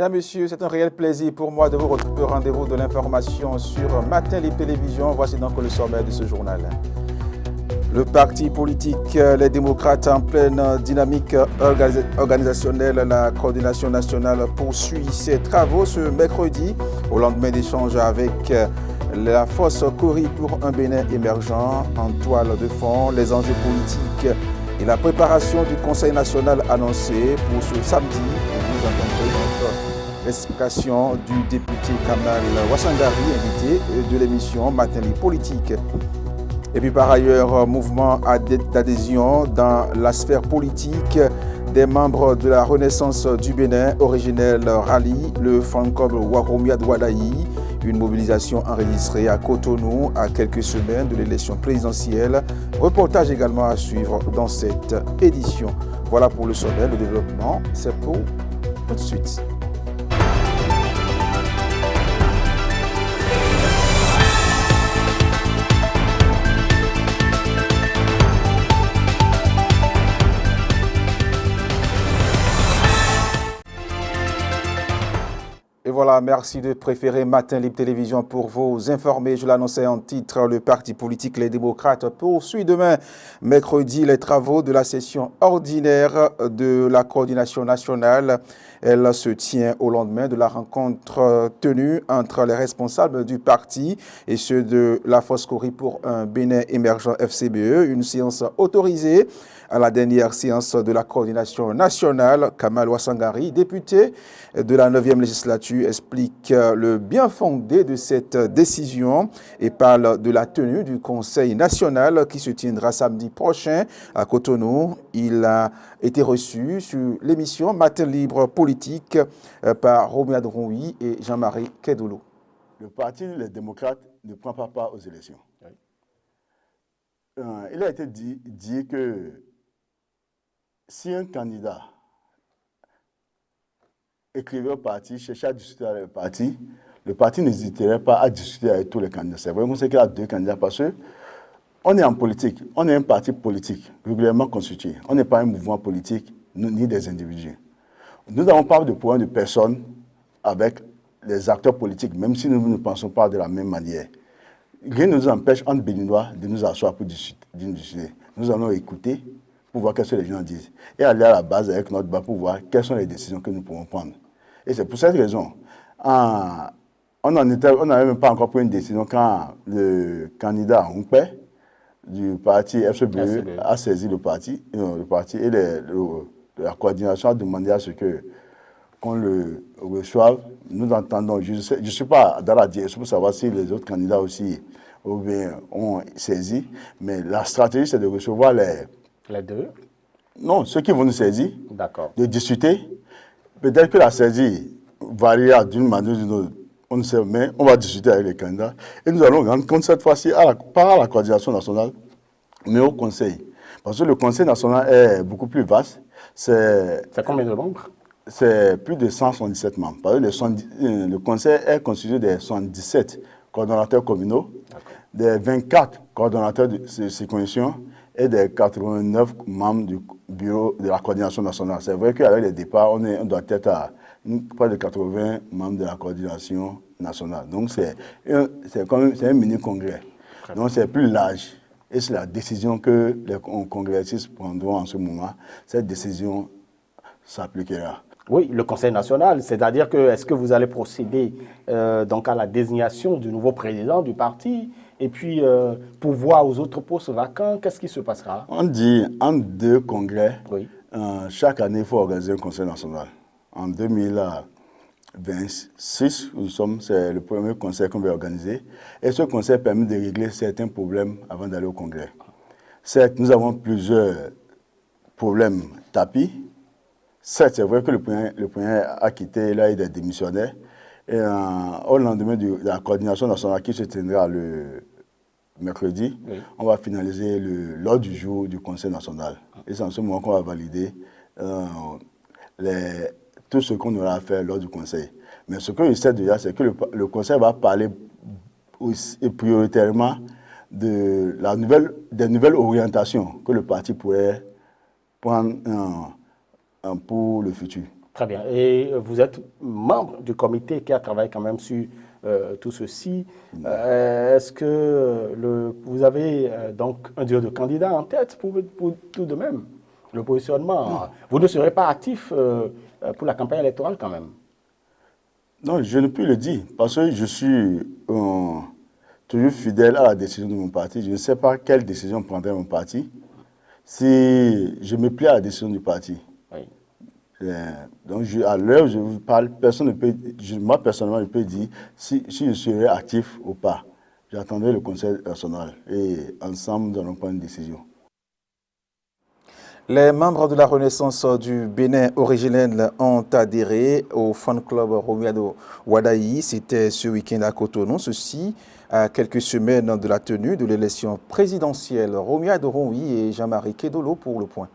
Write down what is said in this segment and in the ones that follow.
Mesdames, Messieurs, c'est un réel plaisir pour moi de vous retrouver au rendez-vous de l'information sur Matin Libre Télévision. Voici donc le sommaire de ce journal. Le parti politique Les Démocrates en pleine dynamique organisationnelle, la coordination nationale poursuit ses travaux ce mercredi au lendemain d'échanges avec la force Cori pour un Bénin émergent en toile de fond, les enjeux politiques et la préparation du Conseil national annoncé pour ce samedi. Vous entendrez notre explication du député Kamal Wassangari, invité de l'émission Matin Libre Politique. Et puis par ailleurs, mouvement d'adhésion dans la sphère politique des membres de la Renaissance du Bénin, originel rallye, le Fancom Waromia Douadaï, une mobilisation enregistrée à Cotonou à quelques semaines de l'élection présidentielle. Reportage également à suivre dans cette édition. Voilà pour le sommet, le développement, c'est pour tout de suite. Et voilà, merci de préférer Matin Libre Télévision pour vous informer. Je l'annonçais en titre, le parti politique Les Démocrates poursuit demain, mercredi, les travaux de la session ordinaire de la coordination nationale. Elle se tient au lendemain de la rencontre tenue entre les responsables du parti et ceux de la Force Cori pour un Bénin émergent FCBE, une séance autorisée à la dernière séance de la coordination nationale. Kamal Wassangari, député de la 9e législature, explique le bien fondé de cette décision et parle de la tenue du Conseil national qui se tiendra samedi prochain à Cotonou. Il a été reçu sur l'émission Matin Libre Politique par Romuald Drouy et Jean-Marie Kedoulou. Le parti Les Démocrates ne prend pas part aux élections. Il a été dit que si un candidat écrivait au parti, cherchait à discuter avec le parti n'hésiterait pas à discuter avec tous les candidats. C'est vrai qu'on sait qu'il y a deux candidats parce qu'on est en politique, on est un parti politique régulièrement constitué. On n'est pas un mouvement politique ni des individus. Nous n'avons pas de problème de personnes avec les acteurs politiques, même si nous ne pensons pas de la même manière. Rien ne nous empêche, entre Béninois, de nous asseoir pour discuter. Nous allons écouter pour voir ce que les gens disent et aller à la base avec notre débat pour voir quelles sont les décisions que nous pouvons prendre. Et c'est pour cette raison, on n'avait même pas encore pris une décision quand le candidat Oumpe du parti FCBE a saisi le parti et la coordination a demandé à ce qu'on le reçoive. Nous entendons, je ne suis pas dans la direction pour savoir si les autres candidats aussi ont saisi, mais la stratégie c'est de recevoir les deux. Non, ceux qui vont nous saisir, de discuter. Peut-être que la saisie variera d'une manière ou d'une autre, on ne sait, mais on va discuter avec les candidats. Et nous allons rendre compte cette fois-ci, pas à la coordination nationale, mais au Conseil. Parce que le Conseil national est beaucoup plus vaste. C'est combien de membres? C'est plus de 177 membres. Parce que le Conseil est constitué de 117 coordonnateurs communaux, des 24 coordonnateurs de circonscription et des 89 membres du bureau de la coordination nationale. C'est vrai qu'avec les départs, on doit être à près de 80 membres de la coordination nationale. Donc c'est un mini-congrès. Donc c'est plus large. Et c'est la décision que les congressistes prendront en ce moment. Cette décision s'appliquera. Oui, le Conseil national, c'est-à-dire que est-ce que vous allez procéder donc à la désignation du nouveau président du parti et puis pourvoir aux autres postes vacants, qu'est-ce qui se passera? On dit en deux congrès, oui. Chaque année il faut organiser un Conseil national. En 2026, c'est le premier conseil qu'on va organiser et ce conseil permet de régler certains problèmes avant d'aller au congrès. Certes, nous avons plusieurs problèmes tapis. Certes, c'est vrai que le premier a quitté, là il est démissionnaire. Et au lendemain de la coordination nationale qui se tiendra le mercredi, on va finaliser l'ordre du jour du Conseil national. Et c'est en ce moment qu'on va valider tout ce qu'on aura à faire lors du Conseil. Mais ce que je sais déjà, c'est que le Conseil va parler aussi, prioritairement des nouvelles orientations que le parti pourrait prendre pour le futur. Très bien. Et vous êtes membre du comité qui a travaillé quand même sur tout ceci. Est-ce que vous avez donc un duo de candidats en tête pour tout de même le positionnement? Non. Vous ne serez pas actif pour la campagne électorale quand même? Non, je ne peux le dire parce que je suis toujours fidèle à la décision de mon parti. Je ne sais pas quelle décision prendrait mon parti si je me plais à la décision du parti. Oui. Donc, à l'heure où je vous parle, personne ne peut, moi personnellement, je peux dire si je serai actif ou pas. J'attendrai le conseil national et ensemble, nous allons prendre une décision. Les membres de la Renaissance du Bénin originel ont adhéré au fan club Romuald Wadayi. C'était ce week-end à Cotonou. Ceci à quelques semaines de la tenue de l'élection présidentielle. Romuald Ronwi et Jean-Marie Kedolo pour le point.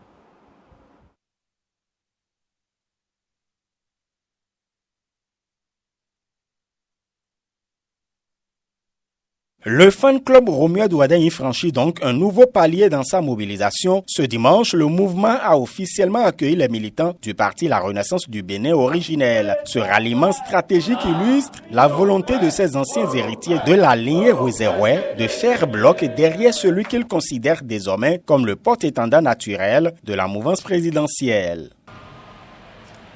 Le fan club Romuald Wadayi franchit donc un nouveau palier dans sa mobilisation. Ce dimanche, le mouvement a officiellement accueilli les militants du parti La Renaissance du Bénin originel. Ce ralliement stratégique illustre la volonté de ses anciens héritiers de la lignée Rouzerouet de faire bloc derrière celui qu'ils considèrent désormais comme le porte-étendard naturel de la mouvance présidentielle.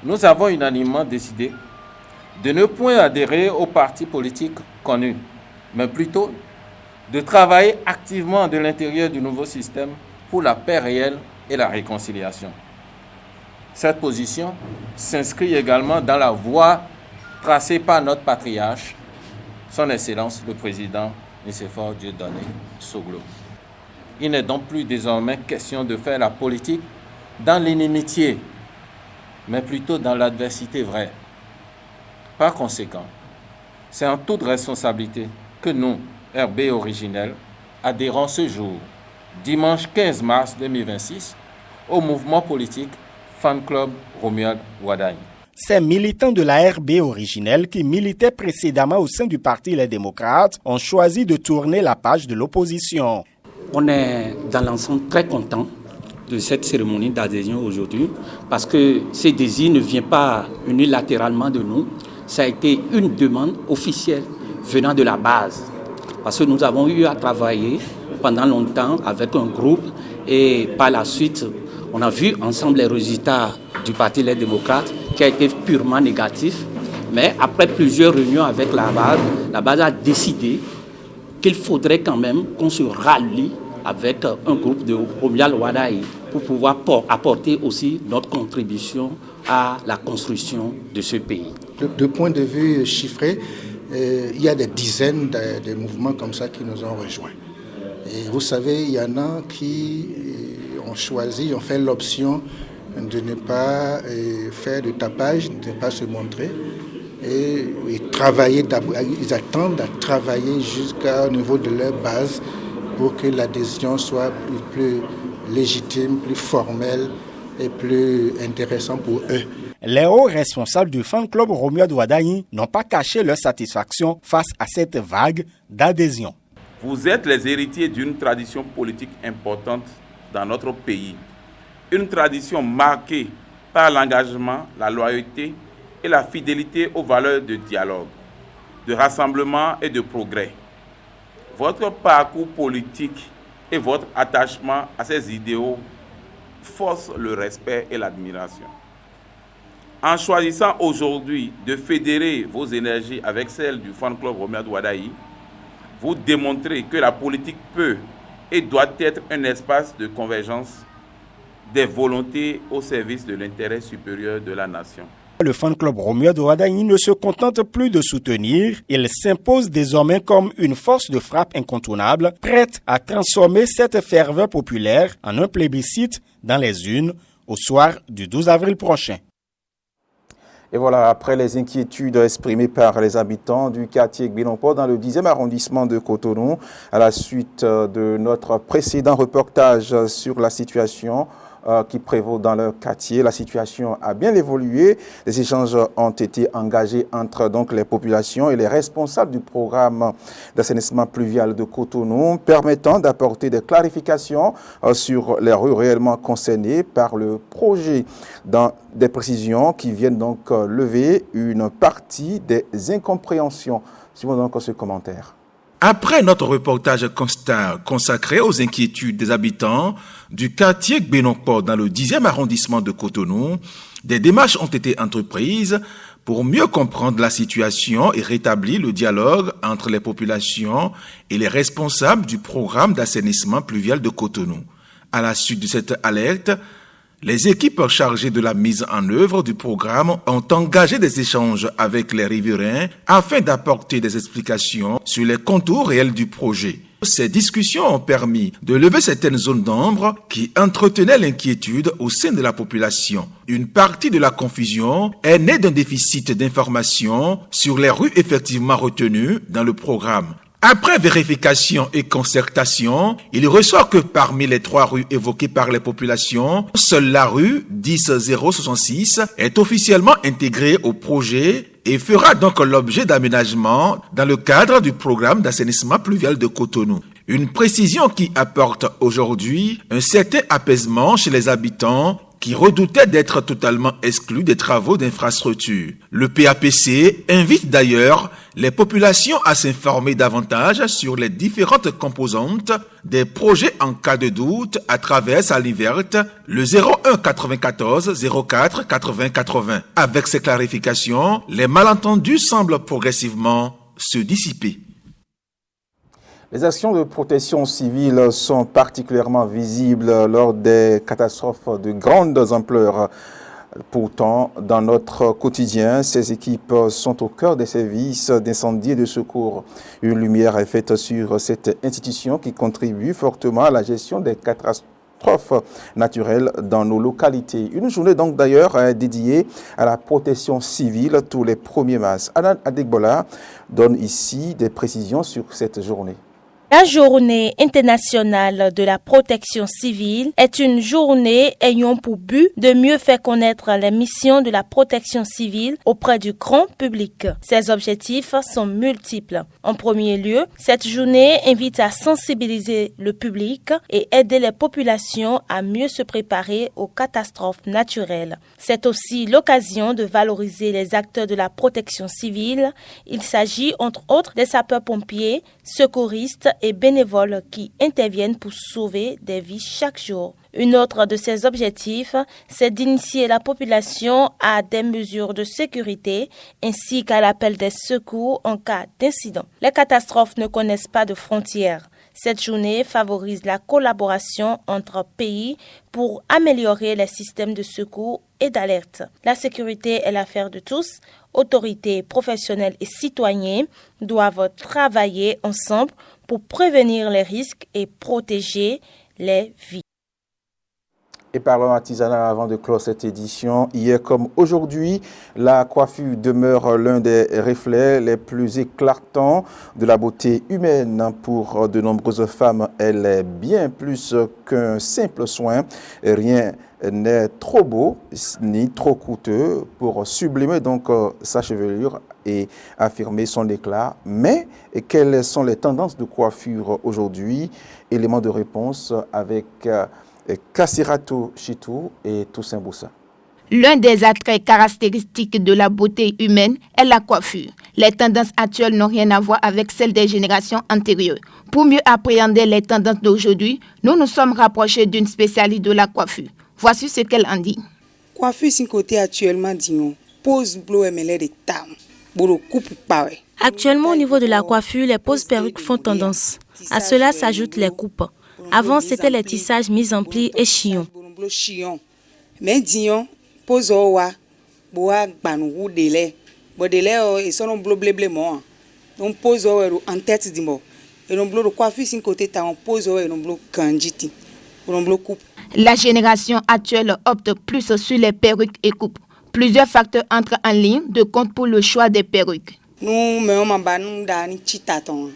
Nous avons unanimement décidé de ne point adhérer aux partis politiques connus, mais plutôt de travailler activement de l'intérieur du nouveau système pour la paix réelle et la réconciliation. Cette position s'inscrit également dans la voie tracée par notre patriarche, son Excellence le Président Nicéphore Dieudonné Soglo. Il n'est donc plus désormais question de faire la politique dans l'inimitié, mais plutôt dans l'adversité vraie. Par conséquent, c'est en toute responsabilité que nous, RB originel, adhérons ce jour, dimanche 15 mars 2026, au mouvement politique Fan Club Romuald Wadayi. Ces militants de la RB originelle qui militaient précédemment au sein du Parti Les Démocrates ont choisi de tourner la page de l'opposition. On est dans l'ensemble très content de cette cérémonie d'adhésion aujourd'hui parce que ce désir ne vient pas unilatéralement de nous. Ça a été une demande officielle venant de la base. Parce que nous avons eu à travailler pendant longtemps avec un groupe et par la suite, on a vu ensemble les résultats du Parti Les Démocrates qui a été purement négatif. Mais après plusieurs réunions avec la base a décidé qu'il faudrait quand même qu'on se rallie avec un groupe de Romuald Wadayi pour pouvoir apporter aussi notre contribution à la construction de ce pays. De point de vue chiffré, il y a des dizaines de mouvements comme ça qui nous ont rejoints. Et vous savez, il y en a qui ont fait l'option de ne pas faire de tapage, de ne pas se montrer et travailler. Ils attendent à travailler jusqu'au niveau de leur base pour que l'adhésion soit plus légitime, plus formelle et plus intéressante pour eux. Les hauts responsables du fan club Romuald Wadayi n'ont pas caché leur satisfaction face à cette vague d'adhésion. Vous êtes les héritiers d'une tradition politique importante dans notre pays. Une tradition marquée par l'engagement, la loyauté et la fidélité aux valeurs de dialogue, de rassemblement et de progrès. Votre parcours politique et votre attachement à ces idéaux forcent le respect et l'admiration. En choisissant aujourd'hui de fédérer vos énergies avec celles du fan club Romuald Wadayi, vous démontrez que la politique peut et doit être un espace de convergence des volontés au service de l'intérêt supérieur de la nation. Le fan club Romuald Wadayi ne se contente plus de soutenir, il s'impose désormais comme une force de frappe incontournable, prête à transformer cette ferveur populaire en un plébiscite dans les urnes au soir du 12 avril prochain. Et voilà, après les inquiétudes exprimées par les habitants du quartier Gbilompo dans le 10e arrondissement de Cotonou, à la suite de notre précédent reportage sur la situation qui prévaut dans leur quartier. La situation a bien évolué. Les échanges ont été engagés entre donc les populations et les responsables du programme d'assainissement pluvial de Cotonou, permettant d'apporter des clarifications sur les rues réellement concernées par le projet, dans des précisions qui viennent donc lever une partie des incompréhensions. Suivons donc ce commentaire. Après notre reportage constat consacré aux inquiétudes des habitants du quartier Gbénokpo dans le 10e arrondissement de Cotonou, des démarches ont été entreprises pour mieux comprendre la situation et rétablir le dialogue entre les populations et les responsables du programme d'assainissement pluvial de Cotonou. À la suite de cette alerte, les équipes chargées de la mise en œuvre du programme ont engagé des échanges avec les riverains afin d'apporter des explications sur les contours réels du projet. Ces discussions ont permis de lever certaines zones d'ombre qui entretenaient l'inquiétude au sein de la population. Une partie de la confusion est née d'un déficit d'information sur les rues effectivement retenues dans le programme. Après vérification et concertation, il ressort que parmi les 3 rues évoquées par les populations, seule la rue 10066 est officiellement intégrée au projet et fera donc l'objet d'aménagement dans le cadre du programme d'assainissement pluvial de Cotonou. Une précision qui apporte aujourd'hui un certain apaisement chez les habitants qui redoutaient d'être totalement exclus des travaux d'infrastructure. Le PAPC invite d'ailleurs les populations à s'informer davantage sur les différentes composantes des projets en cas de doute à travers sa ligne verte, le 01 94 04 80 80. Avec ces clarifications, les malentendus semblent progressivement se dissiper. Les actions de protection civile sont particulièrement visibles lors des catastrophes de grandes ampleurs. Pourtant, dans notre quotidien, ces équipes sont au cœur des services d'incendie et de secours. Une lumière est faite sur cette institution qui contribue fortement à la gestion des catastrophes naturelles dans nos localités. Une journée donc d'ailleurs dédiée à la protection civile tous les 1er mars. Anna Adegbola donne ici des précisions sur cette journée. La journée internationale de la protection civile est une journée ayant pour but de mieux faire connaître les missions de la protection civile auprès du grand public. Ses objectifs sont multiples. En premier lieu, cette journée invite à sensibiliser le public et aider les populations à mieux se préparer aux catastrophes naturelles. C'est aussi l'occasion de valoriser les acteurs de la protection civile. Il s'agit entre autres des sapeurs-pompiers, secouristes et bénévoles qui interviennent pour sauver des vies chaque jour. Une autre de ses objectifs, c'est d'initier la population à des mesures de sécurité ainsi qu'à l'appel des secours en cas d'incident. Les catastrophes ne connaissent pas de frontières. Cette journée favorise la collaboration entre pays pour améliorer les systèmes de secours et d'alerte. La sécurité est l'affaire de tous. Autorités, professionnels et citoyens doivent travailler ensemble pour prévenir les risques et protéger les vies. Et parlons artisanat avant de clore cette édition. Hier comme aujourd'hui, la coiffure demeure l'un des reflets les plus éclatants de la beauté humaine. Pour de nombreuses femmes, elle est bien plus qu'un simple soin. Rien n'est trop beau ni trop coûteux pour sublimer donc sa chevelure et affirmer son éclat. Mais quelles sont les tendances de coiffure aujourd'hui? Élément de réponse avec Kassiratou Chitou et Toussaint Boussa. L'un des attraits caractéristiques de la beauté humaine est la coiffure. Les tendances actuelles n'ont rien à voir avec celles des générations antérieures. Pour mieux appréhender les tendances d'aujourd'hui, nous nous sommes rapprochés d'une spécialiste de la coiffure. Voici ce qu'elle en dit. Coiffure sin côté actuellement disons pose bleu ML de tam. Bolo coupe pareil. Actuellement au niveau de la coiffure, les poses perruques font tendance. À cela s'ajoutent les coupes. Avant, c'était les tissages mis en plis et chillons. Mais disons, pose owa, boa banou délai. Bo délai et son bleu blé moi. Donc pose owa en tête dimo. Et non bleu de coiffure sin côté ta on pose owa et non bleu kanjiti. Non bleu coupe. La génération actuelle opte plus sur les perruques et coupes. Plusieurs facteurs entrent en ligne de compte pour le choix des perruques. Nous mais on m'a banou da ni chitaton.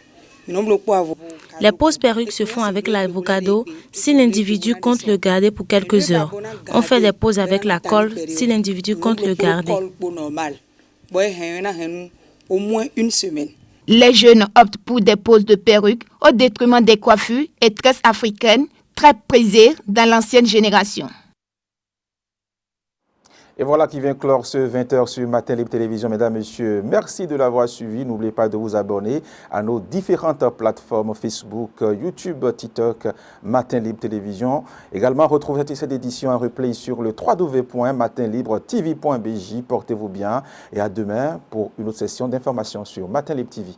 Les poses perruques se font avec l'avocado si l'individu compte le garder pour quelques heures. On fait des poses avec la colle si l'individu compte le garder. Au moins une semaine. Les jeunes optent pour des poses de perruques au détriment des coiffures et tresses africaines très prisées dans l'ancienne génération. Et voilà qui vient clore ce 20h sur Matin Libre Télévision. Mesdames, Messieurs, merci de l'avoir suivi. N'oubliez pas de vous abonner à nos différentes plateformes Facebook, YouTube, TikTok, Matin Libre Télévision. Également, retrouvez cette édition en replay sur le www.matinlibretv.bj. Portez-vous bien et à demain pour une autre session d'information sur Matin Libre TV.